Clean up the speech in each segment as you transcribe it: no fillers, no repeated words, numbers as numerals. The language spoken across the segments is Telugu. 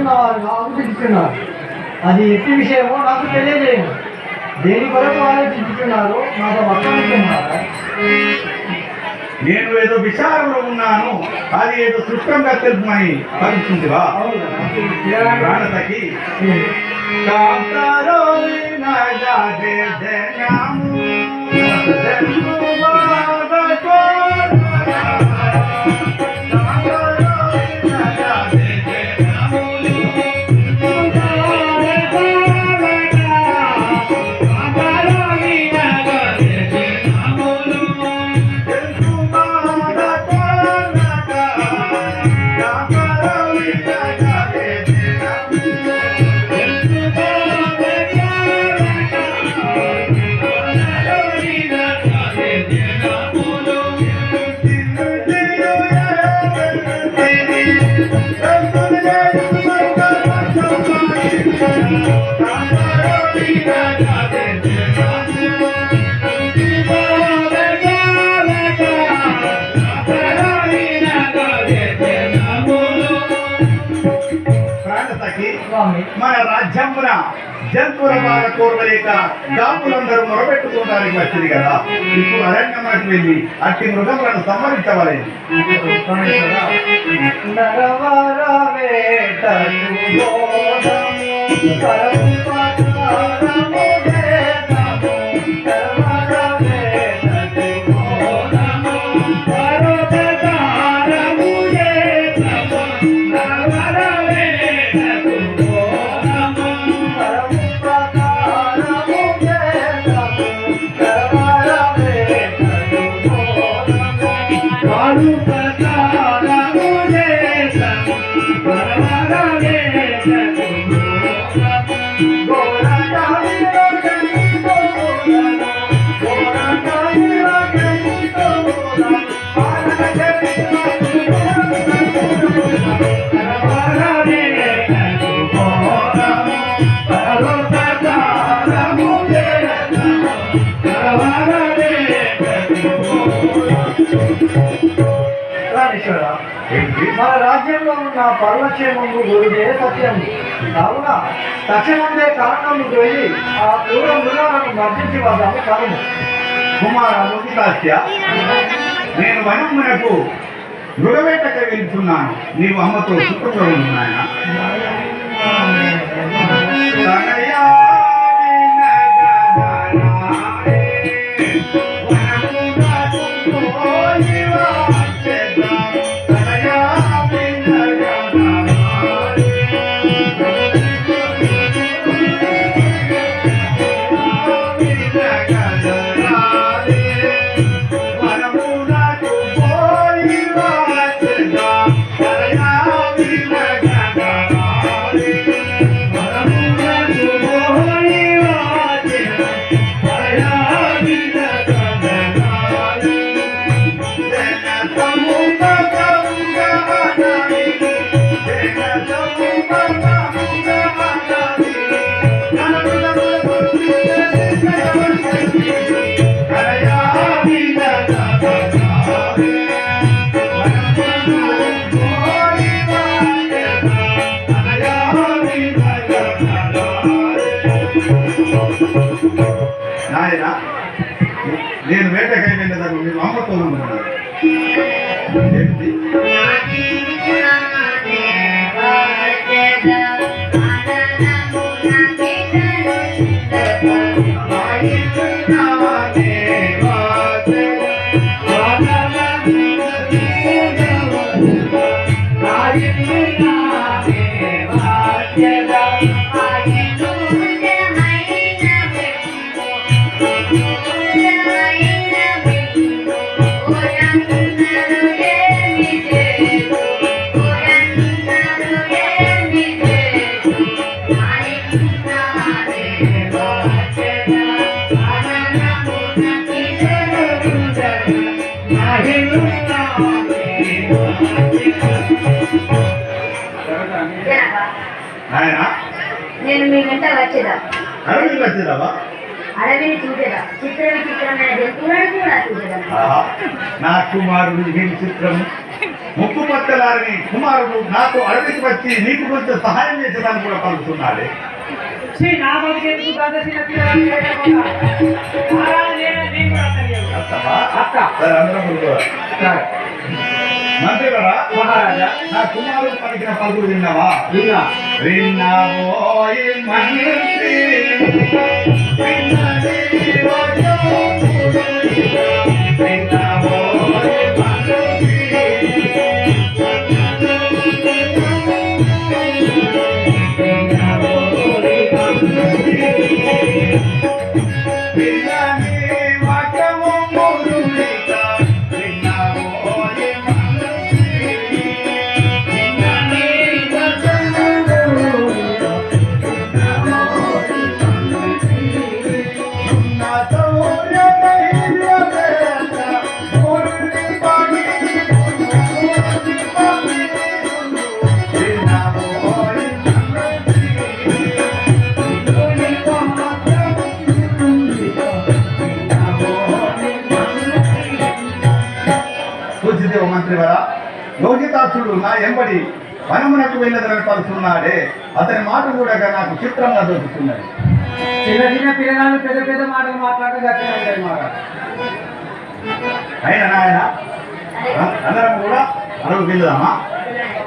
వారు ఆలోచించుతున్నారు. అది ఎట్టి విషయమో నాకు తెలియజేయండి. దేని కొరకు ఆలోచించుతున్నారు నాతో వర్ణిస్తున్నారా? నేను ఏదో విచారంలో ఉన్నాను, అది ఏదో సుష్టంగా తెలుపుమని భావిస్తుందివా ప్రాణతకి మన రాజ్యమున జంతువుల బాధ కోరలేక దాపులందరూ మొరపెట్టుకోవడానికి వచ్చింది కదా. ఇప్పుడు అరణ్యములకు వెళ్ళి అట్టి మృగములను సంహరించవలేదు. మన రాజ్యంలో ఉన్న పర్వక్షేమము గురుదే సత్యం కావున తక్షణందే కారణముకు వెళ్ళి ఆ క్రూర మృగాలను మర్దించి వద్దాము కారణం. కుమార ముదితాస్య, నేను వనమునకు మృగవేటకై వెళ్తున్నాను. నీవు అమ్మతో సుఖంగా ఉన్నాయా? నాయన, నేను వేటకై వెళ్ళేదాన్ని మీరు అమ్మతో ఉన్నాను. నేను మీ వెంట వచ్చేదా? వచ్చేదావా? అడవిని చూసేదా చిత్ర విచిత్రమైన జంతువులను కూడా చూసేదా ఆహా, నా కుమారుడు వీరి చిత్రము ముక్కు పట్టలారని కుమారుడు నాతో అడవికి వచ్చి నీకు కొంచెం సహాయం చేసేదాన్ని కూడా పలుకుతున్నాడే. నా బతికి ఎందుకు ప్రదర్శన పిల్లలు చేయకుండా? మహారాజు నేను కూడా తెలియదు. అత్తమ్మా, అత్త. సరే, అందరం కూర్చోవాలి. సరే. మంత్రి గారా, మహారాజా నా కుమారుడు పలికిన పలుకులు విన్నావా? విన్నా. విన్నావోయ్ మంత్రి, విన్నది వచనములు, విన్నావోయ్ మంత్రి. విన్నది వచనములు లేక, విన్నావోయ్ మంత్రి. విన్నది వచనములు పూజ్యదేవ మంత్రివరా, లోహితాసుడు నా ఎంబడి వనమునకు వెళ్ళదని పలుకున్నాడే, అతని మాట కూడా నాకు చిత్రంగా దొరుకుతున్నది. చిన్న చిన్న పిల్లగాళ్ళు పెద్ద పెద్ద మాటలు మాట్లాడడం గట్టిగా ఉంటాయి మాట. అయినా నాయన అందరం కూడా అడుగు వెళ్దామా?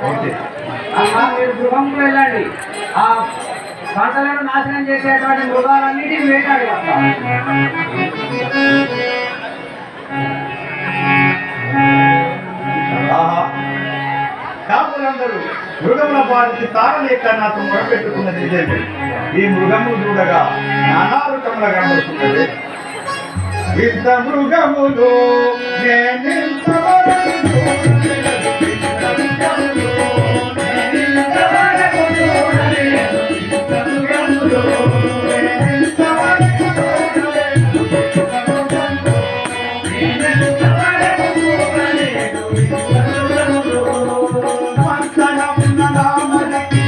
ఓకే. అమ్మా మీరు గృహంకు వెళ్ళండి. ఆ పంటలను నాశనం చేసేటువంటి మృగాలన్నిటిని వేటాడి వస్తాం. ఆహా, కాపులందరూ మృగముల బాధికి తారలేక నాతో మొరపెట్టుకున్నది ఇదేంటి? ఈ మృగము చూడగా నానా రకముల కనబడుతున్నది. ఇంత మృగములు నేనింతవరకు చూడలేదు. ఇంత మృగములు నేనింతవరకు చూడలేదు. ఇంత మృగములు నేనింతవరకు చూడలేదు. ఇంత మృగములు నేనింతవరకు చూడలేదు. ఇంత మృగములు మంతనమున నామనికి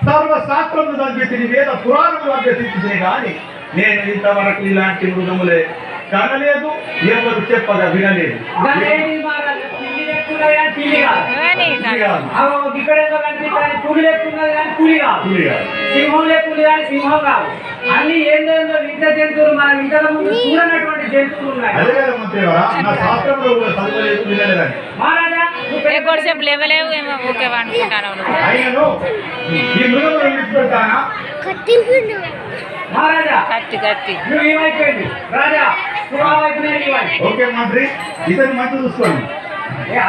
సర్వశాస్త్రములు అభ్యర్థిని వేద పురాణములు అభ్యర్థించే గాని నేను ఇంతవరకు ఇలాంటి మృగములే కనలేదు, ఎవరు చెప్పగా వినలేదు. గదేమి మహారాజా, పిల్లి ఎక్కున్నది కానీ పిల్లి కాదు. ఇది కాదు. అగో ఇక్కడేదో కనిపిస్తుంది, పులి ఎక్కున్నది కానీ పులి కాదు. ఇది కాదు. సింహం లేకుండా కానీ సింహం కాదు. అన్ని ఏందో వింత జంతువులు, మన ఇంతకు ముందు చూడనటువంటి జంతువులు ఉన్నాయి. అదే కదా మంత్రివారా, నా శాస్త్రంలో కూడా చదవలేదు, వినలేదని. మహారాజా కొద్దిసేపు లేవలేవు ఏమో ఓకే అనుకుంటాను. ఆయనను ఈ మృగములు విడిచిపెడతానా? మహారాజా కత్తి కత్తి నువ్వు ఏమైపోయింది రాజా, నువ్వు వైపు నేను ఇవ్వండి. ఓకే మంత్రి, ఇతని మంచి చూసుకోండి.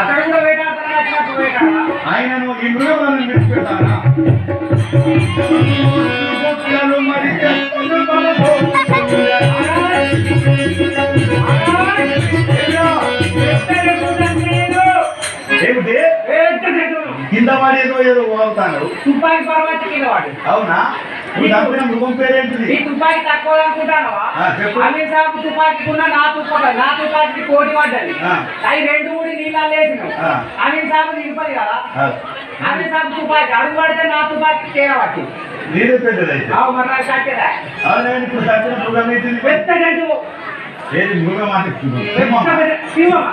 అతడు కూడా వేటాడతాను, వచ్చినప్పుడు వేటాడా? ఆయనను ఈ మృగములను విడిచిపెడతానా? గొప్పలు మరి చెప్పులు ఏమిటి కింద వాడేదో ఏదో అవుతాను. తుపాకి పర్వత కింద వాడు. అవునా? నువ్వు చంపిన మృగం పేరేంటిది? ఈ తుపాకి తక్కువ అనుకుంటానవా? చెప్పు. అమీర్ సాబ్ తుపాకికున్న నా తుపాకి కోటి పడ్డది. అవి రెండు మూడు నీళ్ళ లేచినావు. అమీర్ సాబ్ నిలిపది కదా. అమీర్ సాబ్ తుపాకి అడుగు పడితే నా తుపాకి చేరబట్టి నీదే పెద్దదైతే. మరి కట్టేదా అవునండి, ఇప్పుడు చంపిన మృగం ఏంటిది? పెద్ద జంతువు. ఏది మృగం అంటే సింహమా?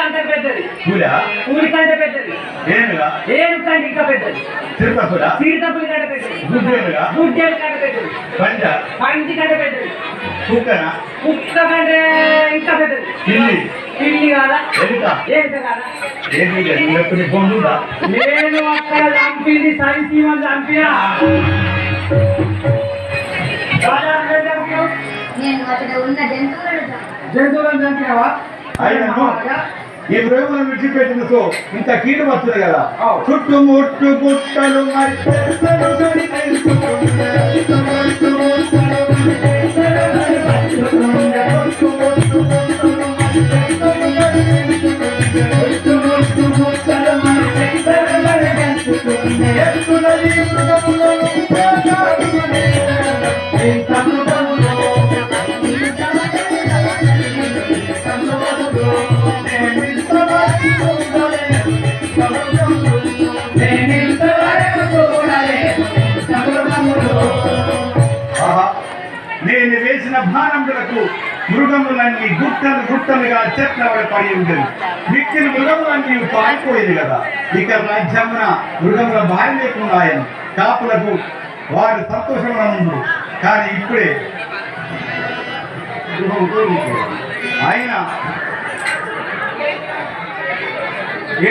అంత పెద్దది. పూలా? పూలి కంటే పెద్దది. ఏనుగా? ఏను కంటే ఇంకా పెద్దది. చిరుతపులా? సీతపులి కంటే పెద్దది. గుడ్డేనుగా? గుడ్డేలు కంటే పెద్దది. పంచ? పంచి కంటే పెద్దది. కుక్కనా? కుక్క కంటే ఇంకా పెద్దది. పిల్లి? పిల్లి కాదా? ఎలుక? ఏనుక కాదా? ఏంటి బొండుదా? నేను అక్కడ చంపింది సరిసీమని చంపినా. నేను అక్కడ ఉన్న జంతువులను జంతువులను చంపినావా? ఆయనను ఈ మృగములను విడిచిపెట్టినతో ఇంత కీడు వస్తుంది కదా అవు. చుట్టుముట్టు గుట్టలు ఆహా, నేను వేసిన బాణములకు మృగములన్నీ గుట్టలు గుట్టలుగా చెట్ల పడి ఉండేది. మిక్కిన మృగములన్నీ పారిపోయింది కదా. ఇక రాజ్యమున మృగముల భార్య లేకుండా ఆయన కాపులకు వారు సంతోషంగా ఉండు. కానీ ఇప్పుడే ఆయన